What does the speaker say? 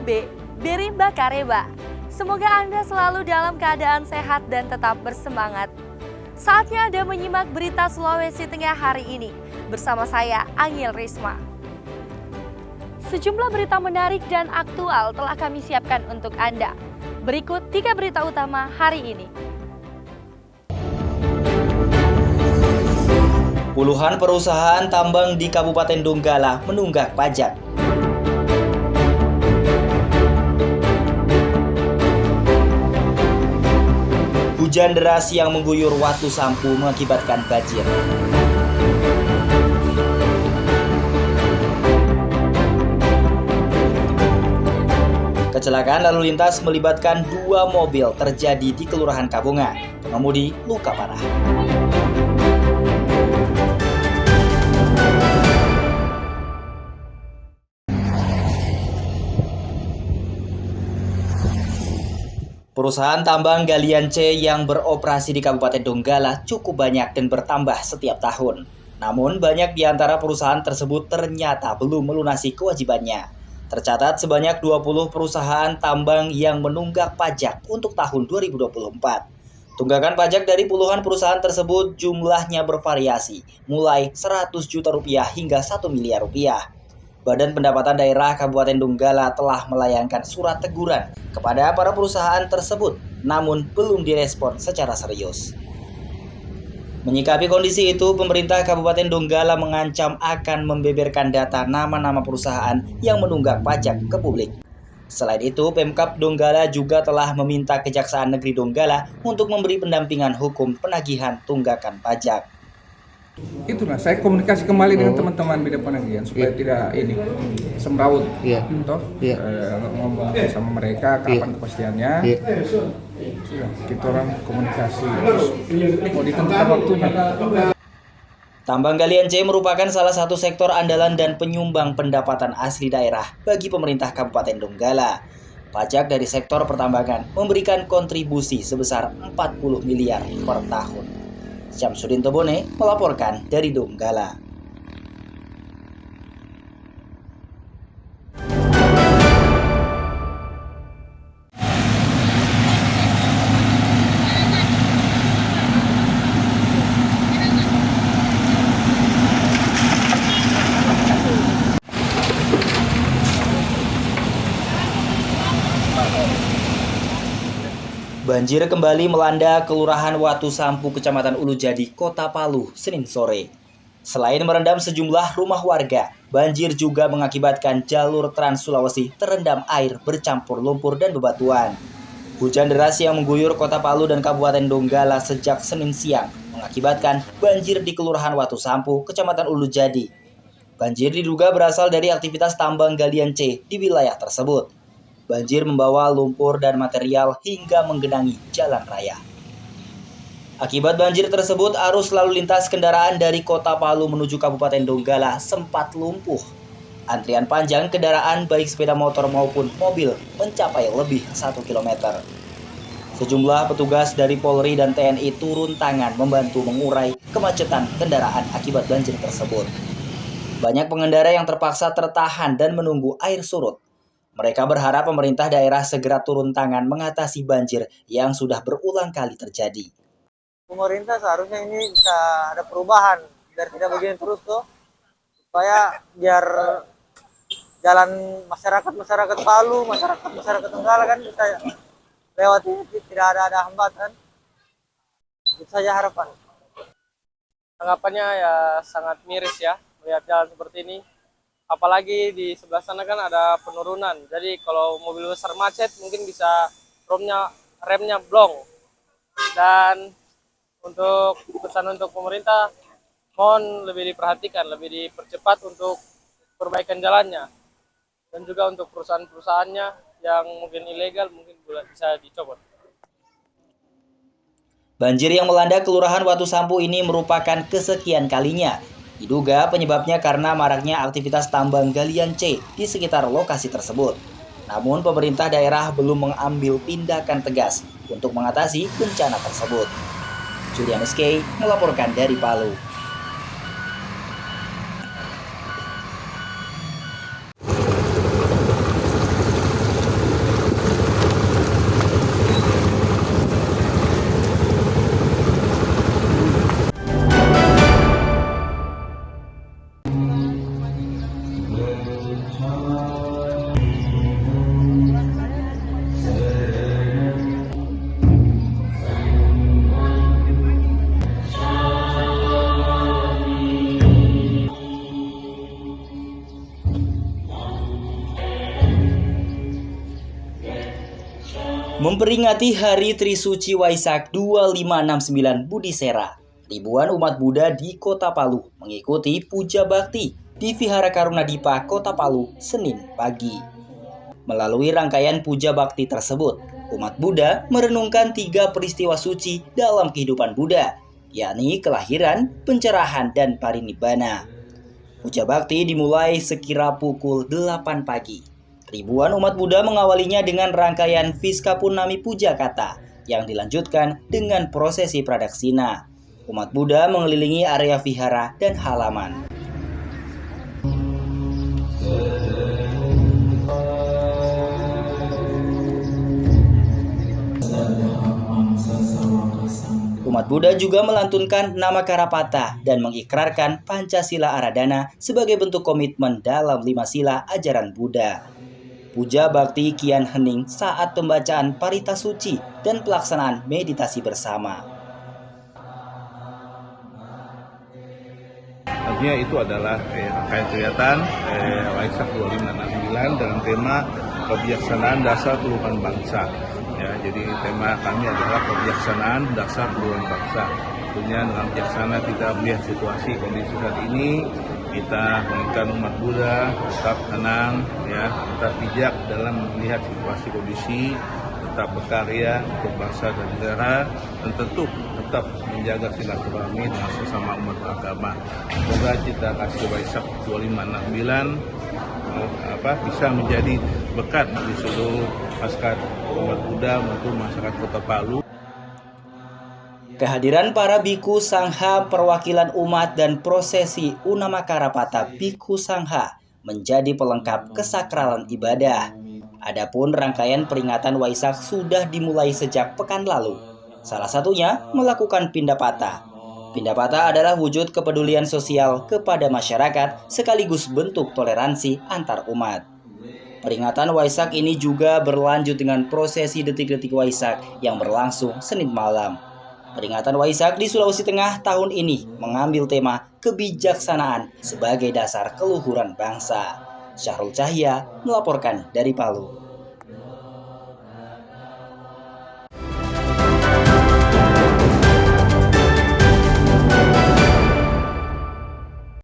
B. Berimba Kareba. Semoga Anda selalu dalam keadaan sehat dan tetap bersemangat. Saatnya Anda menyimak berita Sulawesi Tengah hari ini bersama saya, Angel Risma. Sejumlah berita menarik dan aktual telah kami siapkan untuk Anda. Berikut 3 berita utama hari ini. Puluhan perusahaan tambang di Kabupaten Donggala menunggak pajak. Hujan deras yang mengguyur Watu Sampu mengakibatkan banjir. Kecelakaan lalu lintas melibatkan 2 mobil terjadi di Kelurahan Kabunga. Pengemudi luka parah. Perusahaan tambang galian C yang beroperasi di Kabupaten Donggala cukup banyak dan bertambah setiap tahun. Namun banyak di antara perusahaan tersebut ternyata belum melunasi kewajibannya. Tercatat sebanyak 20 perusahaan tambang yang menunggak pajak untuk tahun 2024. Tunggakan pajak dari puluhan perusahaan tersebut jumlahnya bervariasi, mulai 100 juta rupiah hingga 1 miliar rupiah. Badan Pendapatan Daerah Kabupaten Donggala telah melayangkan surat teguran kepada para perusahaan tersebut, namun belum direspon secara serius. Menyikapi kondisi itu, pemerintah Kabupaten Donggala mengancam akan membeberkan data nama-nama perusahaan yang menunggak pajak ke publik. Selain itu, Pemkab Donggala juga telah meminta Kejaksaan Negeri Donggala untuk memberi pendampingan hukum penagihan tunggakan pajak. Itulah saya komunikasi kembali dengan teman-teman bidang penagihan supaya tidak ini semrawut, ngomong sama mereka kapan kepastiannya. Sudah kita orang komunikasi, mau ditentukan waktunya. Tambang galian C merupakan salah satu sektor andalan dan penyumbang pendapatan asli daerah bagi pemerintah Kabupaten Donggala. Pajak dari sektor pertambangan memberikan kontribusi sebesar 40 miliar per tahun. Syamsuddin Tobone melaporkan dari Donggala. Banjir kembali melanda Kelurahan Watu Sampu, Kecamatan Ulujadi, Kota Palu, Senin sore. Selain merendam sejumlah rumah warga, banjir juga mengakibatkan jalur Trans Sulawesi terendam air bercampur lumpur dan bebatuan. Hujan deras yang mengguyur Kota Palu dan Kabupaten Donggala sejak Senin siang mengakibatkan banjir di Kelurahan Watu Sampu, Kecamatan Ulujadi. Banjir diduga berasal dari aktivitas tambang galian C di wilayah tersebut. Banjir membawa lumpur dan material hingga menggenangi jalan raya. Akibat banjir tersebut, arus lalu lintas kendaraan dari Kota Palu menuju Kabupaten Donggala sempat lumpuh. Antrian panjang kendaraan baik sepeda motor maupun mobil mencapai lebih 1 km. Sejumlah petugas dari Polri dan TNI turun tangan membantu mengurai kemacetan kendaraan akibat banjir tersebut. Banyak pengendara yang terpaksa tertahan dan menunggu air surut. Mereka berharap pemerintah daerah segera turun tangan mengatasi banjir yang sudah berulang kali terjadi. Pemerintah seharusnya ini bisa ada perubahan biar tidak begini terus tuh, supaya biar jalan masyarakat Palu, masyarakat Donggala kan bisa lewati, tidak ada hambatan. Itu saja harapan. Tanggapannya ya sangat miris ya melihat jalan seperti ini. Apalagi di sebelah sana kan ada penurunan. Jadi kalau mobil besar macet mungkin bisa remnya blong. Dan untuk pesan untuk pemerintah, mohon lebih diperhatikan, lebih dipercepat untuk perbaikan jalannya. Dan juga untuk perusahaan-perusahaannya yang mungkin ilegal mungkin bisa dicopot. Banjir yang melanda Kelurahan Watu Sampu ini merupakan kesekian kalinya. Diduga penyebabnya karena maraknya aktivitas tambang galian C di sekitar lokasi tersebut. Namun pemerintah daerah belum mengambil tindakan tegas untuk mengatasi bencana tersebut. Julianus K. melaporkan dari Palu. Memperingati Hari Trisuci Waisak 2569 Budi Sera, ribuan umat Buddha di Kota Palu mengikuti puja bakti di Vihara Karunadipa, Kota Palu, Senin pagi. Melalui rangkaian puja bakti tersebut, umat Buddha merenungkan 3 peristiwa suci dalam kehidupan Buddha, yakni kelahiran, pencerahan, dan parinibbana. Puja bakti dimulai sekira pukul 8 pagi. Ribuan umat Buddha mengawalinya dengan rangkaian Viska Purnami Puja Kata yang dilanjutkan dengan prosesi pradaksina. Umat Buddha mengelilingi area vihara dan halaman. Umat Buddha juga melantunkan nama Karapata dan mengikrarkan Pancasila Aradhana sebagai bentuk komitmen dalam 5 sila ajaran Buddha. Puja bakti kian hening saat pembacaan parita suci dan pelaksanaan meditasi bersama. Artinya itu adalah rangkaian kegiatan Waisak 2569 dengan tema kebijaksanaan dasar kehidupan bangsa. Ya, jadi tema kami adalah kebijaksanaan dasar kehidupan bangsa. Tentunya dengan bijaksana kita melihat situasi kondisi saat ini, kita menginginkan umat Buddha tetap tenang, ya, tetap bijak dalam melihat situasi kondisi, tetap berkarya untuk bangsa dan negara, dan tentu tetap menjaga silaturahmi dengan sesama umat beragama. Semoga cita kasih Waisak 2569 bisa menjadi berkat bagi seluruh masyarakat umat Buddha maupun masyarakat Kota Palu. Kehadiran para biku sangha perwakilan umat dan prosesi Unama Karapata Biku Sangha menjadi pelengkap kesakralan ibadah. Adapun rangkaian peringatan Waisak sudah dimulai sejak pekan lalu. Salah satunya melakukan pindapata. Pindapata adalah wujud kepedulian sosial kepada masyarakat sekaligus bentuk toleransi antar umat. Peringatan Waisak ini juga berlanjut dengan prosesi detik-detik Waisak yang berlangsung Senin malam. Peringatan Waisak di Sulawesi Tengah tahun ini mengambil tema kebijaksanaan sebagai dasar keluhuran bangsa. Syahrul Cahya melaporkan dari Palu.